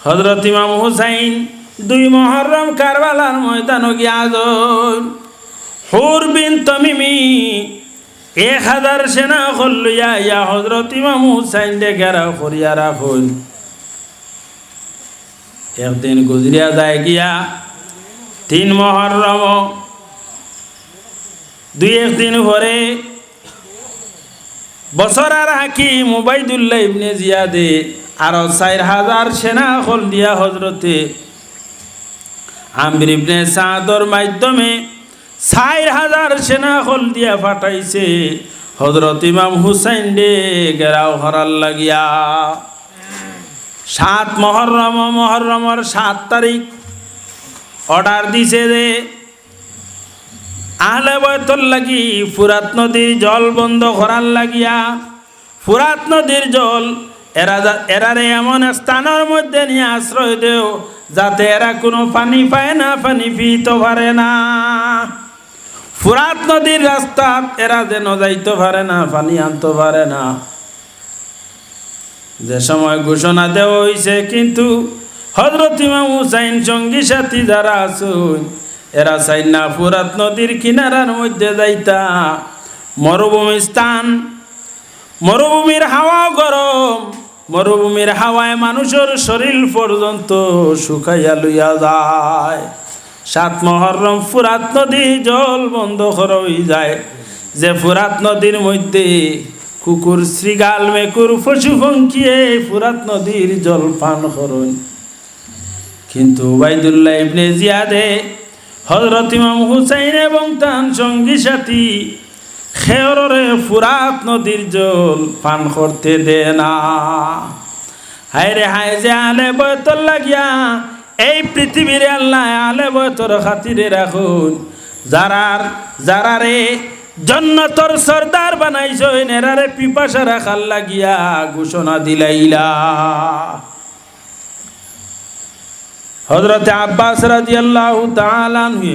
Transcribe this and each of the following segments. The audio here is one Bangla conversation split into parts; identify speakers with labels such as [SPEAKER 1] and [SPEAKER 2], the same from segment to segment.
[SPEAKER 1] হযরত ইমাম হুসাইন 2 মুহররম কারবালার ময়দানে গিয়া যান। হুর বিন তামিমি 1000 সেনা লইয়া ইয়া হযরত ইমাম হুসাইন দে ঘেরাও করিয়া রাখুন। একদিন গুজরিয়া যায় গিয়া 3 মুহররম 2-1 দিন পরে বছরের হাকিম উবাইদুল্লাহ ইবনে জিয়াদে আরো 4000 সেনা হল দিয়া হযরতে আমর ইবনে সাদর মাধ্যমে 4000 সেনা হল দিয়া পাঠাইছে হযরত ইমাম হুসাইন দে ঘেরাও করার লাগিয়া। 7 মুহররমের 7 তারিখ অর্ডার দিছে যে আহলে বাইতুল লাগি ফুরাত নদীর জল বন্ধ করার লাগিয়া। ফুরাত নদীর জল এরারে এমন স্থানের মধ্যে নিয়ে আশ্রয় দেও যাতে এরা কোনো পানি পায় না, পানি পিতে পারে না। ফুরাত নদীর রাস্তা এরা যেন যাইতে পারে না, পানি আনতে পারে না। যে সময় ঘোষণা দেওয়া হয়েছে, কিন্তু হযরত ইমাম হুসাইন সঙ্গী সাথী যারা আছেন এরা চাই না ফুরাত নদীর কিনারার মধ্যে যাইতা। মরুভূমি স্থান, মরুভূমির হাওয়া গরম, মরুভূমির হাওয়ায় মানুষের শরীর পর্যন্ত শুকাইয়া লইয়া যায়। 7 মুহররম ফুরাত নদী জল বন্ধ করা হয়ে যায়। যে ফুরাত নদীর মধ্যে কুকুর, শ্রীগাল, মেকুর, পশু পঙ্খিয়ে ফুরাত নদীর জল পান করেন। কিন্তু উবাইদুল্লাহ ইবনে জিয়াদে হযরত ইমাম হুসাইন এবং তার সঙ্গী সাথী খেয়রে ফুরাত নদীর জল পান করতে দেয় না। হায় রে হায়, যে আহলে বাইতুল লাগিয়া এই পৃথিবীর আল্লাহ আহলে বাইতুর খাতিরে রাখুন। যারারে জান্নাতের সরদার বানাইছেন এরারে পিপাসা রাখার লাগিয়া ঘোষণা দিলাইলা। হযরত আব্বাস রাদিয়াল্লাহু তাআলা আনহু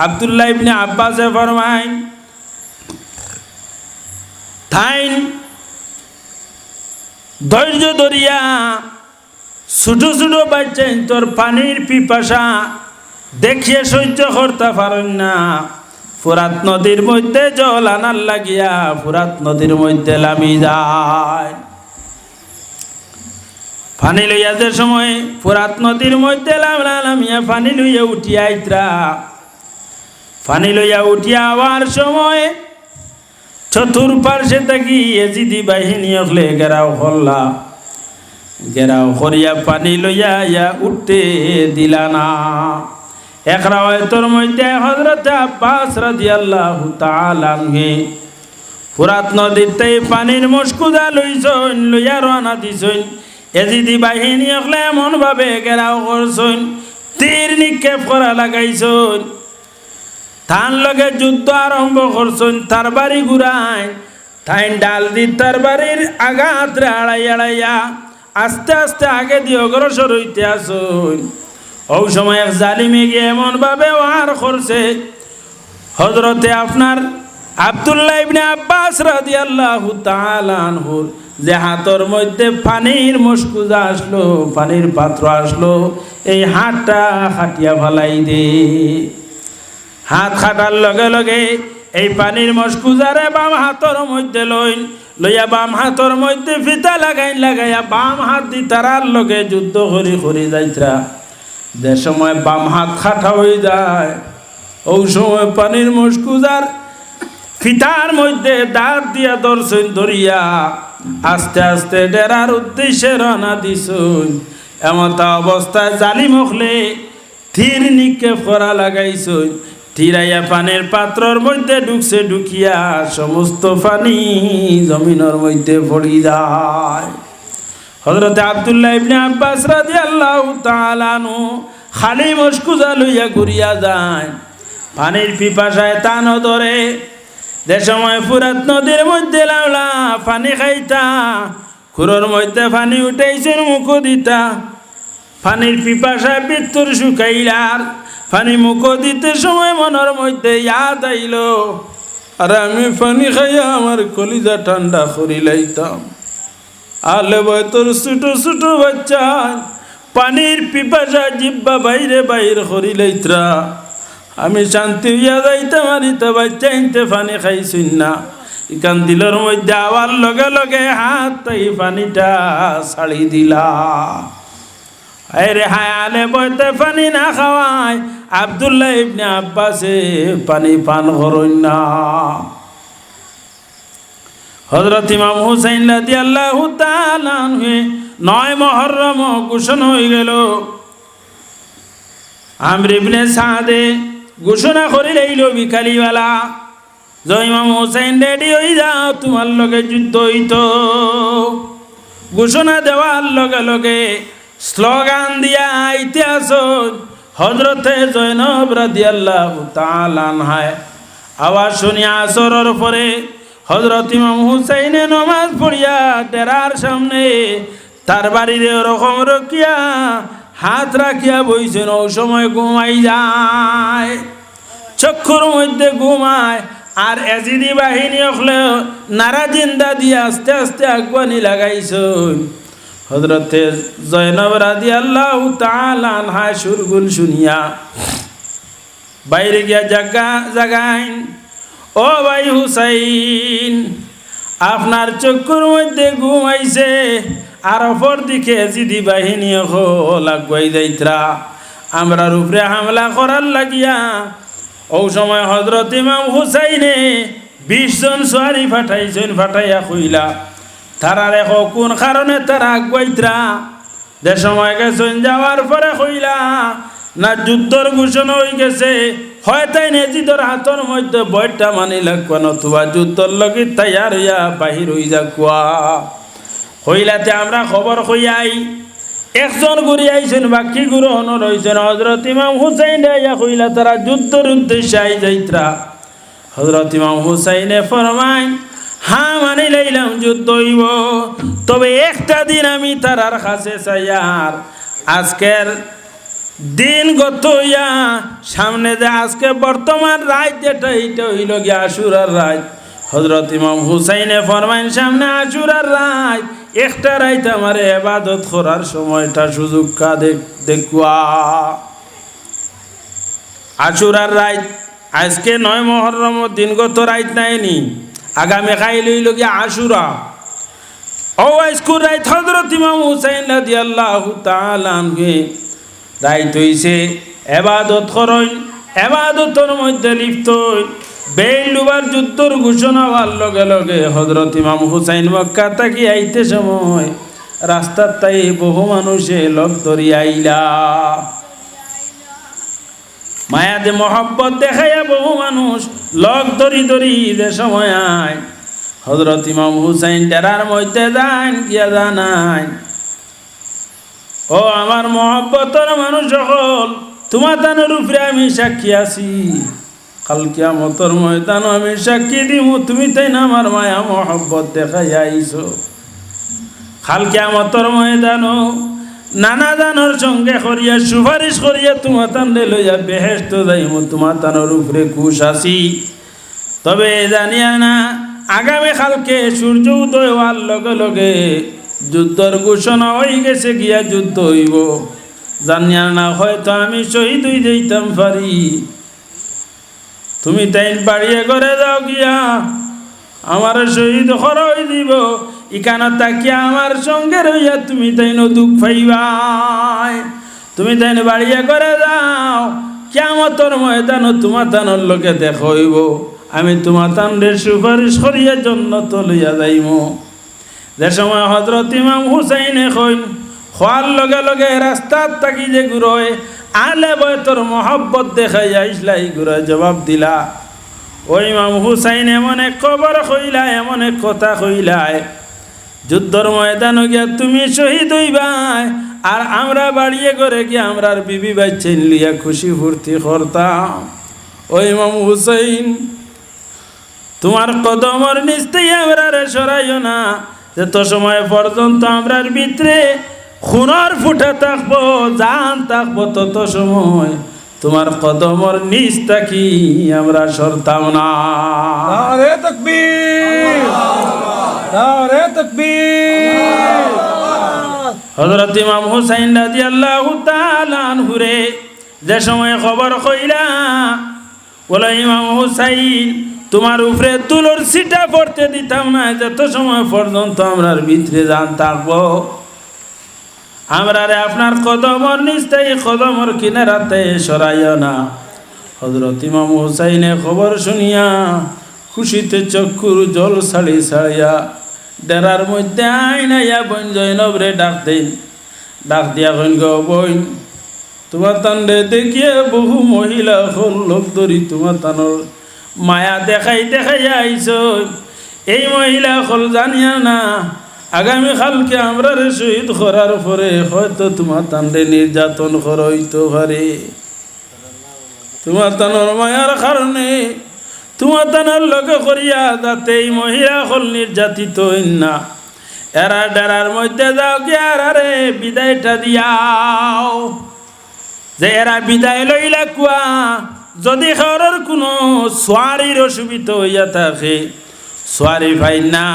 [SPEAKER 1] আব্দুল্লাহ ইবনে আব্বাসে ফরমায়, তাইন ধৈর্য ধরিয়া ছোট ছোট বাচ্চা তোর পানির পিপাসা দেখিয়ে সহ্য করতে পারেন না। ফুরাত নদীর মধ্যে জল আনার লাগিয়া ফুরাত নদীর মধ্যে লামি যায়। পানি লইয়া যে সময় ফুরাত নদীর মধ্যে লামিয়া পানি লইয়া উঠিয়া আইতরা। পানি লইয়া উঠিয়া আবার সময় চতুর্পার্শ্বে থাকি এজিদি বাহিনী হলে ঘেরাও করলা। ঘেরাও করিয়া পানি লইয়া ইয়া উঠতে দিলা না। এক রাওয়ায়াতের মধ্যে হযরত আব্বাস রাদিয়াল্লাহু তাআলা আনহু ফুরাত নদীতে পানির মশকুদা লইছেন, লইয়া রওনা দিছেন। এজিদি বাহিনী হলে এমন ভাবে ঘেরাও করছেন, তীর নিক্ষেপ করা লাগাইছেন, তার লগে যুদ্ধ আরম্ভ করছেন। তার বাড়ি ঘুরায় তাই ডাল দি তার বাড়ির আঘাত আড়াইয়া আস্তে আস্তে আগে দিয়ে অগ্রসর হইতে আসুন। ওই সময় এক জালিমে গিয়ে এমন ভাবে ওয়ার করছে, হযরতে আপনার আব্দুল্লাহ ইবনে আব্বাস রাদিয়াল্লাহু তাআলা আনহু যে হাতের মধ্যে পানির মশকুজা আসলো, পানির পাত্র আসলো, এই হাতটা খাটিয়া ফালাই দে। হাত খাটার লগে লগে এই পানির মশকুজারে বাম হাতের মধ্যে লইয়া বাম হাতের মধ্যে ফিতা লাগাইয়া বাম হাত দি তারার লগে যুদ্ধ করি যাইতরা। যে সময় বাম হাত খাটা হয়ে যায়, ওই সময় পানির মশকুজার ফিতার মধ্যে দাঁত দিয়া ধরিয়া আস্তে আস্তে ডেরার উদ্দেশ্যে রওনা দিছুন। এমতা অবস্থায় জালিম হলে তীর নিক্ষেপ করা লাগাইছুন। তীরাইয়া পানির পাত্রর মধ্যে ঢুকছে, ঢুকিয়া সমস্ত পানি জমিনের মধ্যে পড়ি যায়। হযরত আব্দুল্লাহ ইবনে আব্বাস রাদিয়াল্লাহু তাআলা আনহু খালি মশকুজা লইয়া ঘুরিয়া যায়। পানির পিপাসায় তান ধরে। যে সময় ফুরাত নদীর মধ্যে লাউলা পানি খাইতা, খুরের মধ্যে পানি উঠাইছেন, মুখ দিতা। পানির পিপাসায় বিত্তর শুকাইলার পানি মুখ দিতে সময় মনের মধ্যে ইয়াদ আইল, আর আমি পানি খাইয়া আমার কলিজা ঠান্ডা করি লাইতাম। আহলে বাইতুর ছোট ছোট বাচ্চা পানির পিপাসা জিব্বা বাইরে বাইর করি লইত্রা আমি শান্তি হইয়া যাইতে মারিতে বাচ্চাইতে পানি খাইছুন না ইকান দিলের মধ্যে আবার লগে লগে হাত তাই পানিটা ছাড়ি দিলা আরে হায়ালে বইতে পানি না খাওয়ায় আব্দুল্লাহ ইবনে আব্বাসে পানি পান করুন না হযরত ইমাম হুসাইন রাদিয়াল্লাহু তাআলা আনহু 9 মুহররম ঘোষণা হয়ে গেল আমর ইবনে সাদে ঘোষণা করে লইল বিকালিওয়ালা যে ইমাম হুসাইন রেডি হয়ে যাও তোমার লগে যুদ্ধ হইতো ঘোষণা দেওয়ার লগে লগে স্লোগান দিয়া আইতে আসুন হযরতে জয়নব রাদিয়াল্লাহু তাআলা আনহা আওয়াজ শুনিয়া আসরের পরে হযরত ইমাম হুসাইনে নামাজ পড়িয়া ডেরার সামনে তার বাড়ির ওরকম রকিয়া হাত রাখিয়া বইছেন ওই সময় ঘুমাই যায় চক্ষুর মধ্যে ঘুমায় আর এজিদি বাহিনী হলে নারা জিন্দা দিয়ে আস্তে আস্তে আগুয়ানি লাগাইছেন হযরতে জয়নব রাদিয়াল্লাহু তাআলা আনহা সুরগুল শুনিয়া বাইরে গিয়া জাগাইন ও ভাই হুসাইন আপনার চক্ষুর মধ্যে ঘুমাইছে আর অপর দিকে এজিদি বাহিনী হল আগুয়াই যাইত্রা আমরার উপরে হামলা করার লাগিয়া ও সময় হযরত ইমাম হুসাইনে 20 জন সোয়ারি ফাটাইছেন ফাটাইয়া কইলা তারা রেখো কোন কারণে তারা আগুয়াইত্রা যে সময় গেছেন যাওয়ার পরে কইলা না যুদ্ধর ঘোষণা হয়ে গেছে হয় তাই নেজিদর হাতর মধ্যে বইটা মানি লাগবে নতুবা যুদ্ধর লগে তৈয়ার হইয়া বাহির হয়ে যা কুয়া হইলাতে আমরা খবর হইয়াই একজন ঘুরে আইছেন বাকি গুরু হনর হইছেন হযরত ইমাম হুসাইন ইয়া কইলা তারা যুদ্ধের উদ্দেশ্যে আই যাইত্রা হযরত ইমাম হুসাইনে ফরমাইন হ্যাঁ মানি লইলাম যুদ্ধ হইব তবে একটা দিন আমি তারার কাছে চাইয়ার আজকের দিন গত হইয়া সামনে যে আজকে বর্তমান রাত যেটা এইটা হইল গিয়া আশুরার রাত হযরত ইমাম হুসাইনে ফরমাইন সামনে আশুরার রাত একটা রাত আমার ইবাদত করার সময়টা সুযোগ কা দেখুয়া আশুরার রাত আজকে 9 মুহররম দিনগত রাত নাইনি আগামী কাল হইল গিয়া আশুরা ও আজকুর রাত হযরত ইমাম হুসাইন রাদিয়াল্লাহু তাআলা আনহু রাইত হইছে ইবাদত করইন ইবাদতের মধ্যে লিপ্ত বেলুবার যুদ্ধর ঘোষণা হওয়ার লগে লগে হযরত ইমাম হুসাইন মক্কা থেকে আইতে সময় রাস্তার তাই বহু মানুষে লোক ধরি আইলা মায়াতে মহব্বত দেখাইয়া বহু মানুষ লোক ধরি ধরি যে সময় আয় হযরত ইমাম হুসাইন ডেরার মধ্যে যান গিয়া জানাই ও আমার মহব্বতের মানুষ সকল তোমার তানোর উপরে আমি সাক্ষী আছি কাল কিয়ামতের ময়দান আমি সাক্ষী দিব তুমি তাই না আমার মায়া মহব্বত দেখাই আইছো কাল কিয়ামতের ময়দানও নানা দানোর সঙ্গে করিয়া সুপারিশ করিয়া তোমার তানরে লইয়া বেহেশত যাইব তোমার তানোর উপরে খুশ আছি তবে জানিয়া না আগামী কালকে সূর্য উদয় হওয়ার লগে লগে যুদ্ধর ঘোষণা হয়ে গেছে গিয়া যুদ্ধ হইব জানিয়া না হয়তো আমি শহীদ হয়ে যাইতাম পারি তুমি তাই বাড়িয়ে করে যাও গিয়া আমার শহীদ হরই দিব ইকানা তাকিয়া আমার সঙ্গে রইয়া তুমি তাই দুঃখ পাইবাই তুমি তাই বাড়িয়ে করে যাও কিয়ামতের ময়দান তোমার তানোর লোকে দেখইব আমি তোমার তানরে সুপারিশ করিয়া জান্নাত লইয়া যাইব যে সময় হযরত ইমাম হুসাইনে কইন খোয়ার লগে লগে রাস্তার তাকি যে ঘুরোয় আলে বয়তর মহব্বত দেখাই আইসলাই ঘুরে জবাব দিলা ওই ইমাম হুসাইন এমন এক খবর কইলা এমন এক কথা কইলায় যুদ্ধর ময়দান গিয়া তুমি শহীদ হইবাই আর আমরা বাড়িয়ে করে গিয়া আমরার বিবি বাচ্চা লিয়া খুশি ফুর্তি করতাম ওই ইমাম হুসাইন তোমার কদমর নিস্তেই আমরা রে সরাইও না যত সময় পর্যন্ত আমরার ভিতরে খুনের ফুটা থাকবো জান থাকবো তত সময় তোমার কদমর নিচ থাকি আমরা সরতাম না
[SPEAKER 2] নারে তাকবীর নারে তাকবীর
[SPEAKER 1] হযরত ইমাম হুসাইন রাদিয়াল্লাহু তাআলা আনহুরে যে সময় খবর কইলা বলে ইমাম হুসাইন তোমার উপরে তুলোর ছিটা পড়তে দিতাম না যত সময় পর্যন্ত আমরার ভিতরে জান থাকবো আমরারে আপনার কদমর নিস্তাই কদমর কিনারাতে সরাইও না। হযরত ইমাম হুসাইনে খবর শুনিয়া খুশিতে চক্ষুর জল ছাড়ি ছাড়িয়া ডেরার মধ্যে আইনাইয়া বোন জৈনবরে ডাক দেন। ডাক দিয়া কইন গো বোন তোমার তান্ডে দেখিয়ে বহু মহিলা হল লোক ধরি তোমার তানোর মায়া দেখাই দেখাইয়া আইস। এই মহিলা হল জানিয়া না আগামী কালকে আমরা শহীদ করার পরে হয়তো তোমার তান্ডে নির্যাতন করইতে পারে। তোমার তানোর মায়ার কারণে তোমার তানোর লোকে করিয়া যাতে এই মহিলা হল নির্যাতিত হইন না এরা ডেরার মধ্যে যাও কি আর আরে বিদায়টা দিয়াও যে এরা বিদায় লইলা কুয়া যদি খাওয়ার কোনো সোয়ারির অসুবিধা হইয়া থাকে সোয়ারি পাই না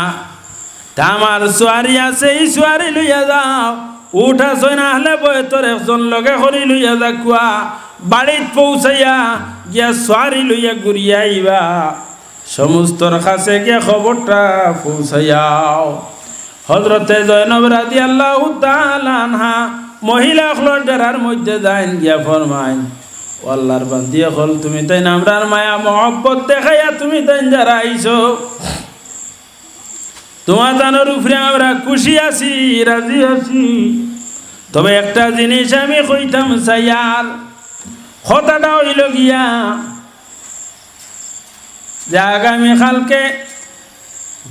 [SPEAKER 1] তা আমার সোয়ারি আছে এই সোয়ারি লইয়া যাও উঠা সই না হলে বয়ে তোর একজন লগে করি লইয়া যা কুয়া বাড়িত পৌঁছাইয়া গিয়া সোয়ারি লইয়া ঘুরিয়া আইবা সমস্তর কাছে গিয়া খবরটা পৌঁছাইয়াও। হযরতে জয়নব রাদিয়াল্লাহু তাআলা আনহা মহিলা হল ডেরার মধ্যে যাইন গিয়া ফরমাইন ও আল্লাহর বান্দিয়া হল তুমি তাই আমরার মায়া মহব্বত দেখাইয়া তুমি তাই যারা আইছো তোমার জানোর উপরে আমরা খুশি আছি রাজি আছি। তবে একটা জিনিস আমি কইতাম চাইয়ার কথাটা হইল গিয়া যে আগামী কালকে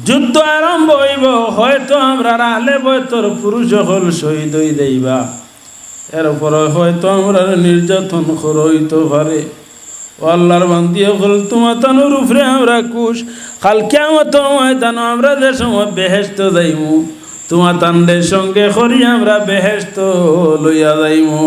[SPEAKER 1] যুদ্ধ আরম্ভ হইব হয়তো আমরা আলে বয়তর পুরুষ হল শহীদ হই দেইবা এরপরে হয়তো আমরা নির্যাতন করইতে পারে। ও আল্লাহর বান্দিয়া হল তোমার তানোর উপরে আমরা খুশ কাল কিয়ামত ময়দান আমরা যে সময় বেহেশত যাইমু তোমার তান্ডের সঙ্গে করি আমরা বেহেশত লইয়া যাইমু।